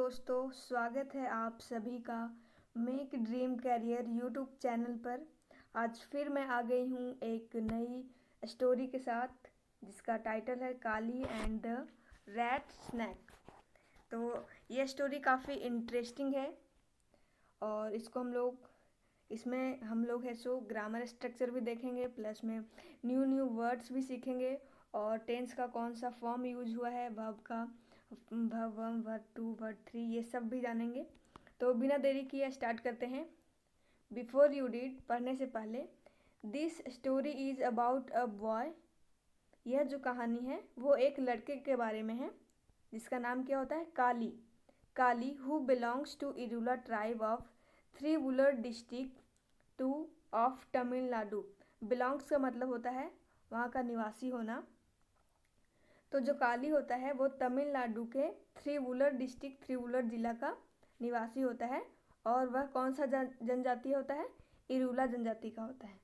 दोस्तों, स्वागत है आप सभी का make dream career YouTube channel पर। आज फिर मैं आ गई हूँ एक नई स्टोरी के साथ जिसका टाइटल है काली एंड द रैट स्नैक। तो ये स्टोरी काफ़ी इंटरेस्टिंग है और इसमें हम लोग है सो ग्रामर स्ट्रक्चर भी देखेंगे, प्लस में न्यू न्यू वर्ड्स भी सीखेंगे और टेंस का कौन सा फॉर्म यूज हुआ है, वर्ब का वर्ब 1 वर्ब 2 वर्ब 3 ये सब भी जानेंगे। तो बिना देरी किए स्टार्ट करते हैं। बिफोर यू रीड, पढ़ने से पहले, this story is about a boy. यह जो कहानी है वो एक लड़के के बारे में है जिसका नाम क्या होता है, Kali. Kali who belongs to Irula tribe of Tiruvallur district to of Tamil Nadu. Belongs का मतलब होता है वहाँ का निवासी होना। तो जो काली होता है वो तमिलनाडु के थ्रीवुलर डिस्ट्रिक्ट, थ्रीवुलर जिला का निवासी होता है और वह कौन सा जनजाति होता है, इरुला जनजाति का होता है।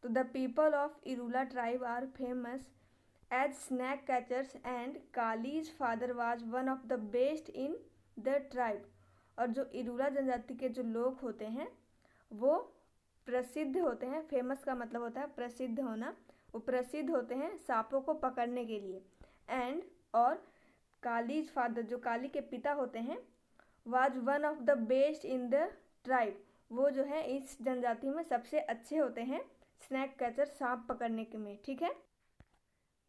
तो the people of Irula tribe are famous as snake catchers and Kali's father was one of the best in the tribe. और जो इरुला जनजाति के जो लोग होते हैं वो प्रसिद्ध होते हैं। फेमस का मतलब होता है प्रसिद्ध होना। वो प्रसिद्ध होते हैं सांपों को पकड़ने के लिए। एंड और कालीज फादर, जो काली के पिता होते हैं, was one of the best in the tribe. वो जो है इस जनजाति में सबसे अच्छे होते हैं स्नैक कैचर, सांप पकड़ने के में। ठीक है।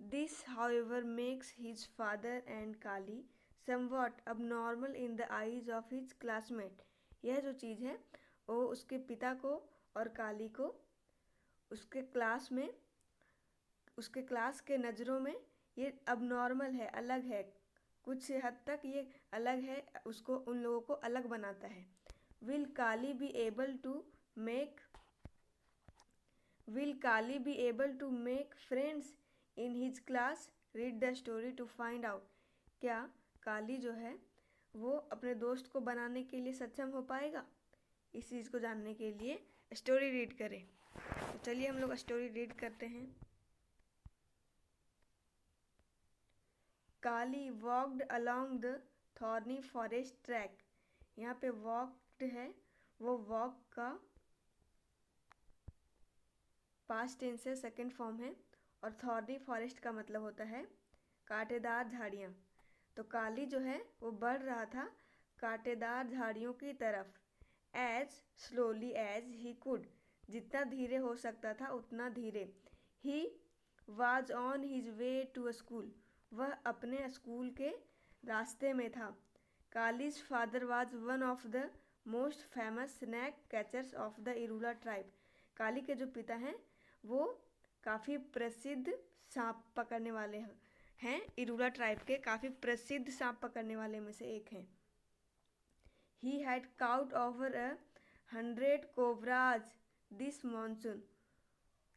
This however makes his father and Kali somewhat abnormal in the eyes of his classmate। यह जो चीज़ है वो उसके पिता को और काली को उसके क्लास के नज़रों में ये अब नॉर्मल है, अलग है। कुछ हद तक ये अलग है, उसको उन लोगों को अलग बनाता है। Will Kali be able to make friends in his class? Read the story to find out. क्या काली जो है वो अपने दोस्त को बनाने के लिए सक्षम हो पाएगा? इस चीज़ को जानने के लिए स्टोरी रीड करें। तो चलिए हम लोग स्टोरी रीड करते हैं। Kali walked along the thorny forest track. यहाँ पे वॉकड है, वो वॉक का पास्ट टेंस है, सेकेंड फॉर्म है। और थॉर्नी फॉरेस्ट का मतलब होता है कांटेदार झाड़ियाँ। तो काली जो है वो बढ़ रहा था कांटेदार झाड़ियों की तरफ। As slowly as he could, जितना धीरे हो सकता था उतना धीरे। He was on his way to a school, वह अपने स्कूल के रास्ते में था। Kali's father was one of the most famous snake catchers of the Irula tribe. Kali के जो पिता हैं वो काफ़ी प्रसिद्ध सांप पकड़ने वाले हैं, इरुला ट्राइब के काफ़ी प्रसिद्ध सांप पकड़ने वाले में से एक हैं। He had cout over 100 cobras this monsoon.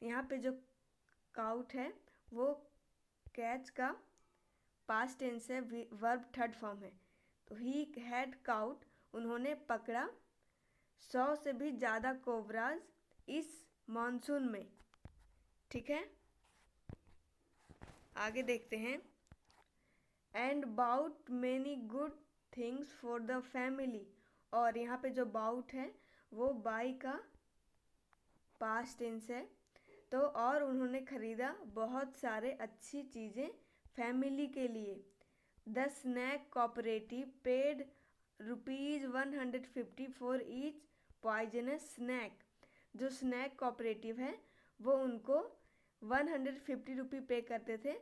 यहाँ पे जो काउट है वो कैच का पास्ट टेंस है, वर्ब थर्ड फॉर्म है। तो ही हैड काउट, उन्होंने पकड़ा 100 से भी ज़्यादा कोबराज इस मानसून में। ठीक है, आगे देखते हैं। And bout many good things for the family. और यहाँ पे जो बाउट है वो बाई का पास्ट टेंस है। तो और उन्होंने खरीदा बहुत सारे अच्छी चीज़ें फैमिली के लिए। The snake cooperative paid ₹150 for each poisonous snake. जो स्नैक कोऑपरेटिव है वो उनको 150 रुपये पे करते थे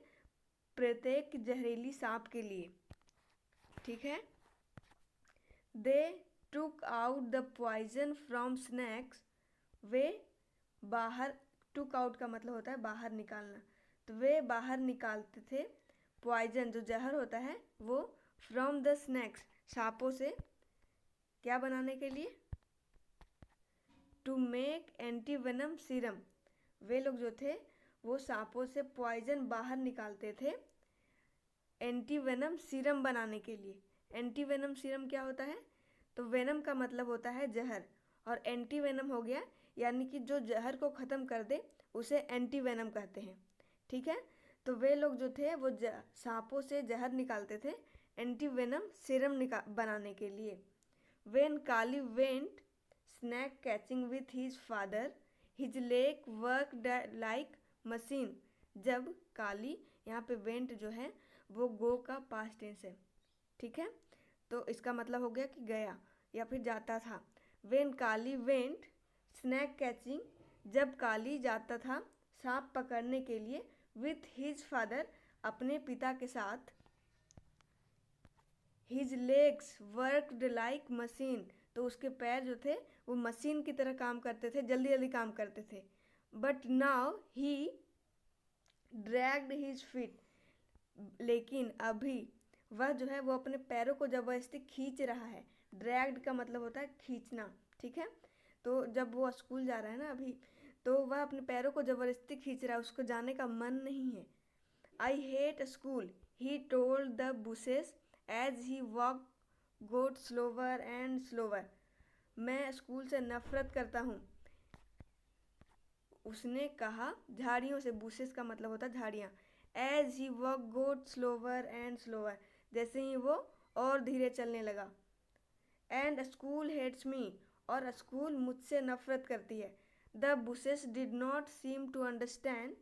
प्रत्येक जहरीली सांप के लिए। ठीक है। They took out the poison from snakes. वे बाहर, टुक आउट का मतलब होता है बाहर निकालना, तो वे बाहर निकालते थे पॉइजन जो जहर होता है वो फ्रॉम द स्नैक्स, सांपों से। क्या बनाने के लिए? To make anti venom serum. वे लोग जो थे वो सांपों से पॉइजन बाहर निकालते थे एंटी वेनम सीरम बनाने के लिए। एंटी वेनम सीरम क्या होता है? तो वेनम का मतलब होता है जहर और एंटी वेनम हो गया यानी कि जो जहर को ख़त्म कर दे उसे एंटी वेनम कहते हैं। ठीक है। तो वे लोग जो थे वो सांपों से जहर निकालते थे एंटीवेनम सीरम बनाने के लिए। When Kali went snake catching with his father, his leg worked like machine। जब काली, यहाँ पे वेंट जो है वो गो का पास्ट टेंस है, ठीक है, तो इसका मतलब हो गया कि गया या फिर जाता था। When Kali went snake catching, जब काली जाता था सांप पकड़ने के लिए, with his father, अपने पिता के साथ, his legs worked like machine, तो उसके पैर जो थे वो मशीन की तरह काम करते थे, जल्दी जल्दी काम करते थे। But now he dragged his feet, लेकिन अभी वह जो है वो अपने पैरों को जबरदस्ती खींच रहा है। ड्रैग्ड का मतलब होता है खींचना, ठीक है, तो जब वो स्कूल जा रहा है ना अभी, तो वह अपने पैरों को जबरदस्ती खींच रहा है, उसको जाने का मन नहीं है। I hate school, he told the bushes as he walk got slower and slower. मैं स्कूल से नफरत करता हूँ, उसने कहा झाड़ियों से। बुशेस का मतलब होता है झाड़ियाँ। As he walk got slower and slower, जैसे ही वो और धीरे चलने लगा। एंड स्कूल हेट्स मी, और स्कूल मुझसे नफरत करती है। The bushes did not seem to understand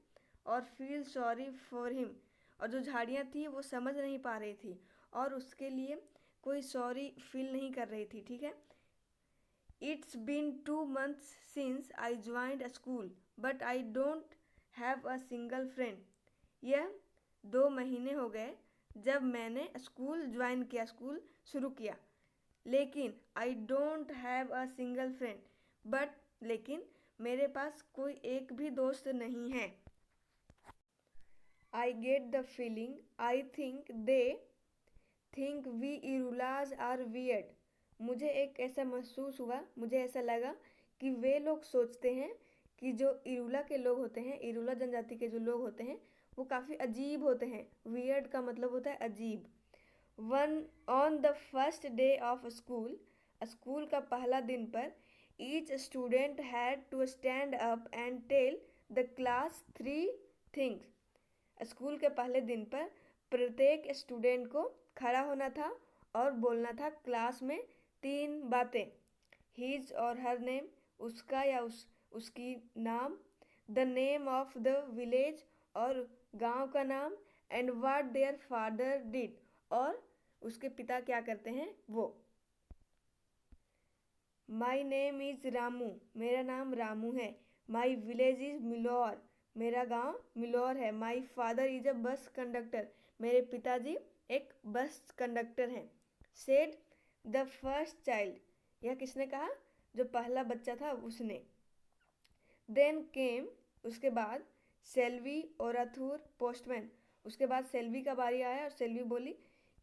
और फील सॉरी फॉर हिम, और जो झाड़ियाँ थी वो समझ नहीं पा रही थी और उसके लिए कोई सॉरी फील नहीं कर रही थी, ठीक है। It's been 2 months since I joined a school, but I don't have a single friend। यह 2 महीने हो गए जब मैंने स्कूल ज्वाइन किया, स्कूल शुरू किया, लेकिन I don't have a single friend, but लेकिन मेरे पास कोई एक भी दोस्त नहीं है। I get the feeling, I think they think we Irulas are weird। मुझे एक ऐसा महसूस हुआ, मुझे ऐसा लगा कि वे लोग सोचते हैं कि जो इरूला के लोग होते हैं, इरूला जनजाति के जो लोग होते हैं वो काफ़ी अजीब होते हैं। वियर्ड का मतलब होता है अजीब। One on the first day of school, school का पहला दिन पर, each student had to stand up and tell the class 3 things. School के पहले दिन पर प्रत्येक स्टूडेंट को खड़ा होना था और बोलना था क्लास में 3 बातें। हिज और हर नेम, उसका या उसकी नाम, the name of the village, और गांव का नाम, and what their father did, और उसके पिता क्या करते हैं वो। माई नेम इज रामू, मेरा नाम रामू है। माई विलेज इज मिलौर, मेरा गांव मिलौर है। My father is a bus conductor, मेरे पिताजी एक बस कंडक्टर हैं। सेड द फर्स्ट चाइल्ड, यह किसने कहा, जो पहला बच्चा था उसने। देन केम, उसके बाद, सेल्वी ओराथुर पोस्टमैन, उसके बाद सेल्वी का बारी आया और सेल्वी बोली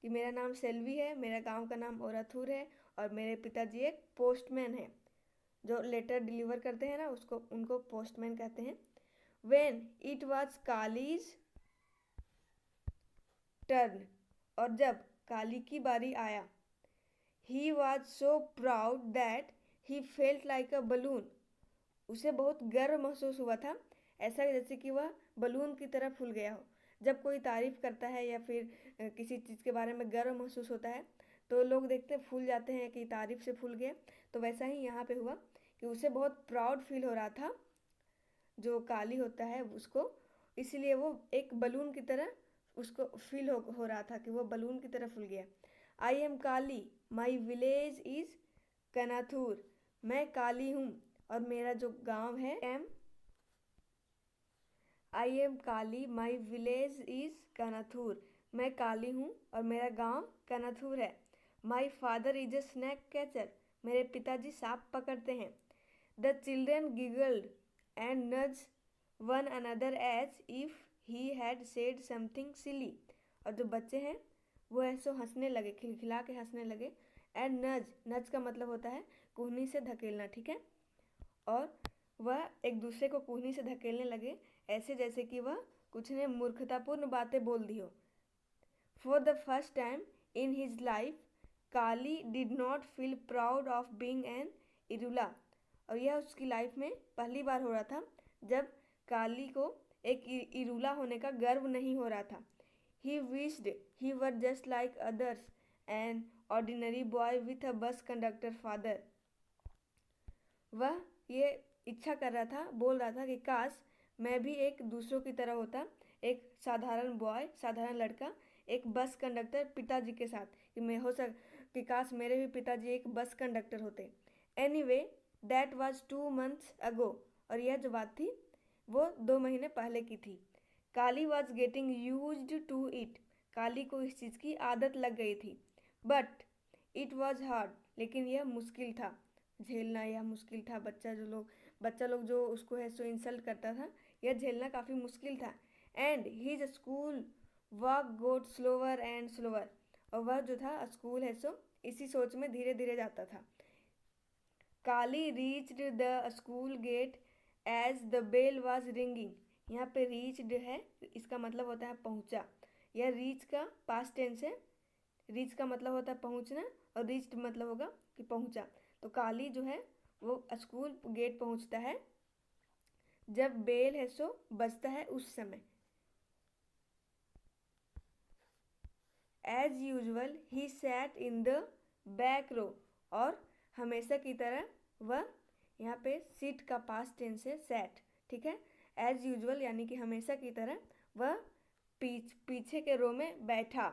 कि मेरा नाम सेल्वी है, मेरा गांव का नाम ओराथुर है और मेरे पिताजी एक पोस्टमैन है, जो लेटर डिलीवर करते हैं ना उसको, उनको पोस्टमैन कहते हैं। When it was kalij turn, और जब काली की बारी आया, he was so proud that he felt like a balloon, उसे बहुत गर्व महसूस हुआ था, ऐसा जैसे कि वह बलून की तरह फूल गया हो। जब कोई तारीफ करता है या फिर किसी चीज़ के बारे में गर्व महसूस होता है तो लोग देखते फूल जाते हैं कि तारीफ से फूल गए, तो वैसा ही यहाँ पे हुआ कि उसे बहुत प्राउड फील हो रहा था जो काली होता है उसको, इसलिए वो एक बलून की तरह उसको फील हो रहा था कि वो बलून की तरह फूल गया। I am Kali, my village is Kanathur, मैं काली हूँ और मेरा जो गांव है I am Kali, my village is Kanathur, मैं काली हूँ और मेरा गांव कनाथुर है। My father is a snake catcher, मेरे पिताजी सांप पकड़ते हैं। The children giggled and nudged one another as if he had said something silly, और जो बच्चे हैं वो ऐसे हंसने लगे, खिलखिला के हंसने लगे। एंड नज, नज का मतलब होता है कूहनी से धकेलना, ठीक है, और वह एक दूसरे को कूहनी से धकेलने लगे, ऐसे जैसे कि वह कुछ ने मूर्खतापूर्ण बातें बोल दी हो। For the first time in his life, Kali did not feel proud of being an Irula, और यह उसकी लाइफ में पहली बार हो रहा था जब काली को एक इरूला होने का गर्व नहीं हो रहा था। He wished he were just like others, an ordinary boy with a bus conductor father. वह ये इच्छा कर रहा था, बोल रहा था कि काश मैं भी एक दूसरों की तरह होता, एक साधारण बॉय, साधारण लड़का, एक बस कंडक्टर पिताजी के साथ, कि मैं हो सक कि काश मेरे भी पिताजी एक बस कंडक्टर होते. Anyway that was 2 months ago. और यह जो बात थी वो 2 महीने पहले की थी. Kali was getting used to it. Kali को इस चीज़ की आदत लग गई थी. But it was hard. लेकिन यह मुश्किल था, झेलना यह मुश्किल था. बच्चा लोग जो उसको है सो इंसल्ट करता था, यह झेलना काफ़ी मुश्किल था. And his school walk got slower and slower. और वह जो था स्कूल है सो इसी सोच में धीरे धीरे जाता था. Kali reached the school gate as the bell was ringing. यहाँ पे रीच्ड है, इसका मतलब होता है पहुँचा. यह रीच का पास्ट टेंस है. रीच का मतलब होता है पहुँचना और रीच्ड मतलब होगा कि पहुँचा. तो काली जो है वो स्कूल गेट पहुँचता है जब बेल है सो बजता है उस समय. As usual he sat in the back row. और हमेशा की तरह वह, यहाँ पे सीट का पास्ट टेंस है सैट, ठीक है. एज यूजल यानी कि हमेशा की तरह वह पीछे के रो में बैठा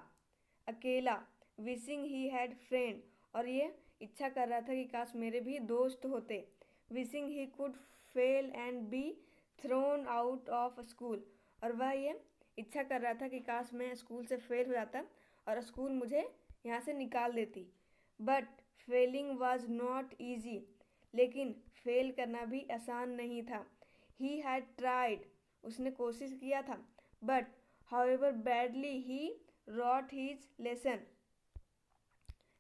अकेला. Wishing he had friend. और ये इच्छा कर रहा था कि काश मेरे भी दोस्त होते. Wishing he could fail and be thrown out of school. और वह ये इच्छा कर रहा था कि काश मैं स्कूल से फेल हो जाता और स्कूल मुझे यहाँ से निकाल देती. But failing was not easy. लेकिन फेल करना भी आसान नहीं था. He had tried. उसने कोशिश किया था. But however badly he wrote his lesson.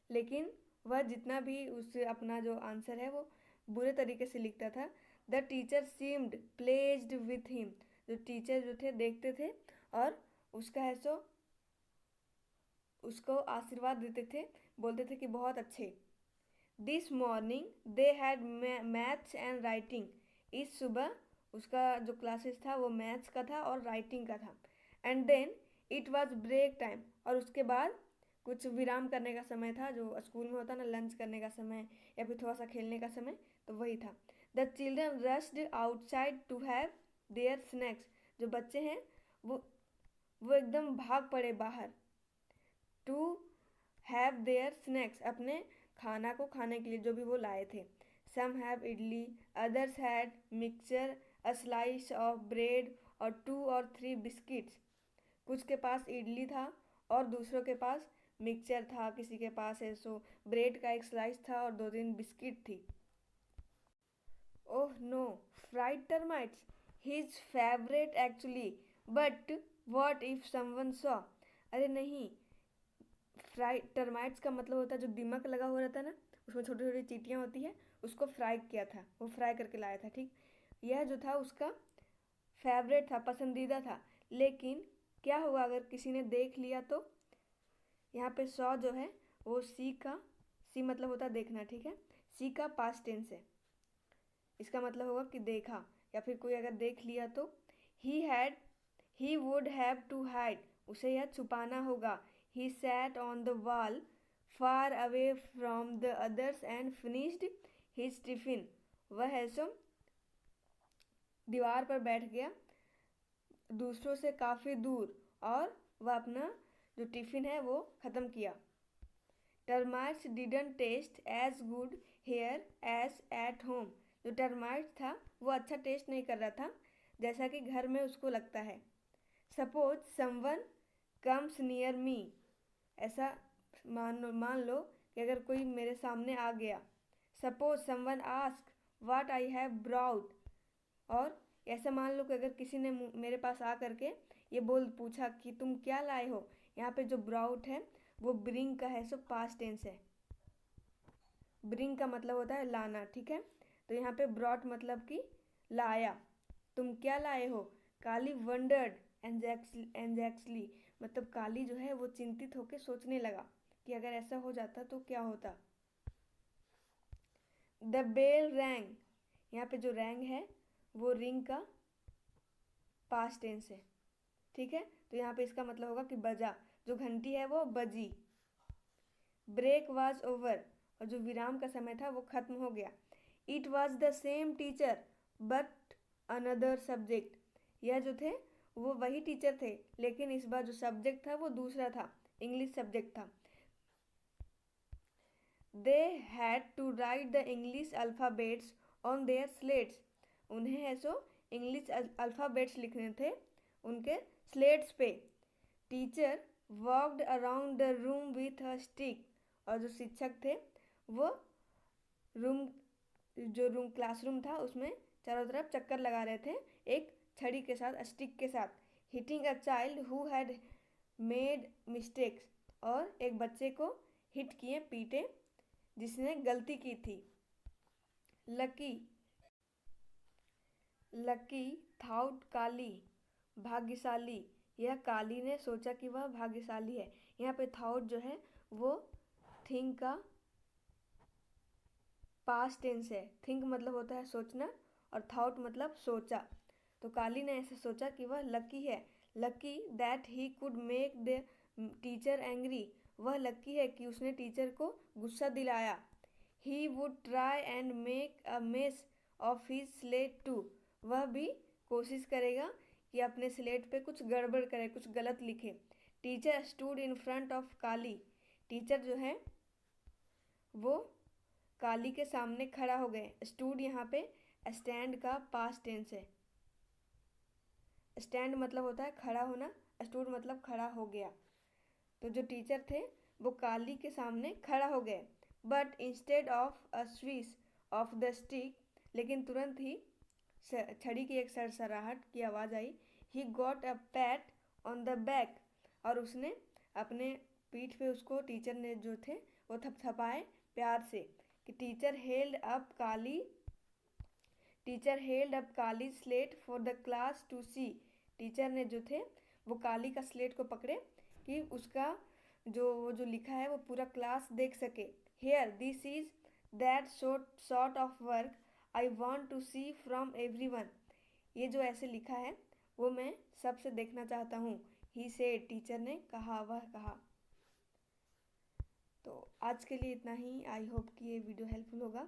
लेकिन वह जितना भी उस अपना जो आंसर है वो बुरे तरीके से लिखता था. The teacher seemed pledged with him. जो टीचर जो थे देखते थे और उसका है सो उसको आशीर्वाद देते थे, बोलते थे कि बहुत अच्छे. This morning they had maths and writing. इस सुबह उसका जो क्लासेस था वो मैथ्स का था और राइटिंग का था. And then it was break time. और उसके बाद कुछ विराम करने का समय था, जो स्कूल में होता ना लंच करने का समय या फिर थोड़ा सा खेलने का समय, तो वही था. The children rushed outside to have their snacks. जो बच्चे हैं वो एकदम भाग पड़े बाहर. To have their snacks. अपने खाना को खाने के लिए जो भी वो लाए थे. Some have idli, others had mixture, a slice of bread और 2 or 3 बिस्किट्स. कुछ के पास इडली था और दूसरों के पास मिक्सचर था, किसी के पास है सो ब्रेड का एक स्लाइस था और 2-3 बिस्किट थी. Oh no, fried termites. His favourite actually. But what if someone saw. अरे नहीं, फ्राइड टर्माइट्स का मतलब होता है जो दिमक लगा हुआ रहता है ना, उसमें छोटी छोटी चींटियाँ होती है, उसको फ्राई किया था, वो फ्राई करके लाया था. ठीक, यह जो था उसका फेवरेट था, पसंदीदा था. लेकिन क्या हुआ अगर किसी ने देख लिया तो. यहाँ पे सॉ जो है वो सी मतलब होता है देखना, ठीक है. सी का पास्ट टेंस है, इसका मतलब होगा कि देखा या फिर कोई अगर देख लिया तो. He would have to hide. उसे यह छुपाना होगा. He sat on the wall far away from the others and finished his tiffin. वह ऐसा दीवार पर बैठ गया दूसरों से काफ़ी दूर और वह अपना जो टिफ़िन है वो ख़त्म किया. Termites didn't taste as good here as at home. जो टर्माइट था वो अच्छा टेस्ट नहीं कर रहा था जैसा कि घर में उसको लगता है. Suppose someone comes near me. ऐसा मान लो कि अगर कोई मेरे सामने आ गया. Suppose someone ask what I have brought. और ऐसा मान लो कि अगर किसी ने मेरे पास आ करके ये पूछा कि तुम क्या लाए हो. यहाँ पे जो ब्राउट है वो ब्रिंग का है, सो पास्ट टेंस है. ब्रिंग का मतलब होता है लाना, ठीक है. तो यहाँ पे ब्रॉट मतलब कि लाया. तुम क्या लाए हो. काली वंडर्ड एंजैक्सली. मतलब काली जो है वो चिंतित होकर सोचने लगा कि अगर ऐसा हो जाता तो क्या होता. The bell rang. यहाँ पे जो रैंग है वो रिंग का पास्ट टेंस है. ठीक है, तो यहाँ पे इसका मतलब होगा कि बजा, जो घंटी है वो बजी। ब्रेक वाज ओवर, और जो विराम का समय था वो खत्म हो गया। It was the same teacher but another subject, यह जो थे वो वही टीचर थे, लेकिन इस बार जो सब्जेक्ट था वो दूसरा था, इंग्लिश सब्जेक्ट था। They had to write the English alphabets on their slates, उन्हें ऐसो इंग्लिश अल्फ़ाबेट्स लिखने थे उनके स्लेट्स पे। Teacher walked around the room with a stick, और जो शिक्षक थे वो रूम क्लासरूम था उसमें चारों तरफ चक्कर लगा रहे थे एक छड़ी के साथ, स्टिक के साथ। Hitting a child who had made mistakes, और एक बच्चे को हिट किए, पीटे, जिसने गलती की थी। लकी लकी थाउट काली, भाग्यशाली, यह काली ने सोचा कि वह भाग्यशाली है। यहाँ पे थाउट जो है वो थिंक का पास्ट टेंस है। थिंक मतलब होता है सोचना, और थाउट मतलब सोचा। तो काली ने ऐसे सोचा कि वह लकी है। Lucky that he could make the teacher angry, वह लकी है कि उसने टीचर को गुस्सा दिलाया। He would try and make a mess of his slate too, वह भी कोशिश करेगा कि अपने स्लेट पे कुछ गड़बड़ करे, कुछ गलत लिखे। Teacher stood in front of Kali, teacher जो है वो काली के सामने खड़ा हो गए। स्टूड यहाँ पे स्टैंड का पास्ट टेंस है। स्टैंड मतलब होता है खड़ा होना, स्टूड मतलब खड़ा हो गया। तो जो टीचर थे वो काली के सामने खड़ा हो गए। But instead of a swish of the stick, लेकिन तुरंत ही छड़ी की एक सरसराहट की आवाज़ आई। He got a pat on the back, और उसने अपने पीठ पे उसको टीचर ने जो थे वो थपथपाए प्यार से। कि टीचर हेल्ड अप काली slate for the class to see, teacher ने जो थे वो काली का स्लेट को पकड़े कि उसका जो लिखा है वो पूरा क्लास देख सके। Here this is that sort of work I want to see from everyone, ये जो ऐसे लिखा है वो मैं सबसे देखना चाहता हूँ। ही सेड, टीचर ने कहा, वह कहा। तो आज के लिए इतना ही। आई होप कि ये वीडियो हेल्पफुल होगा।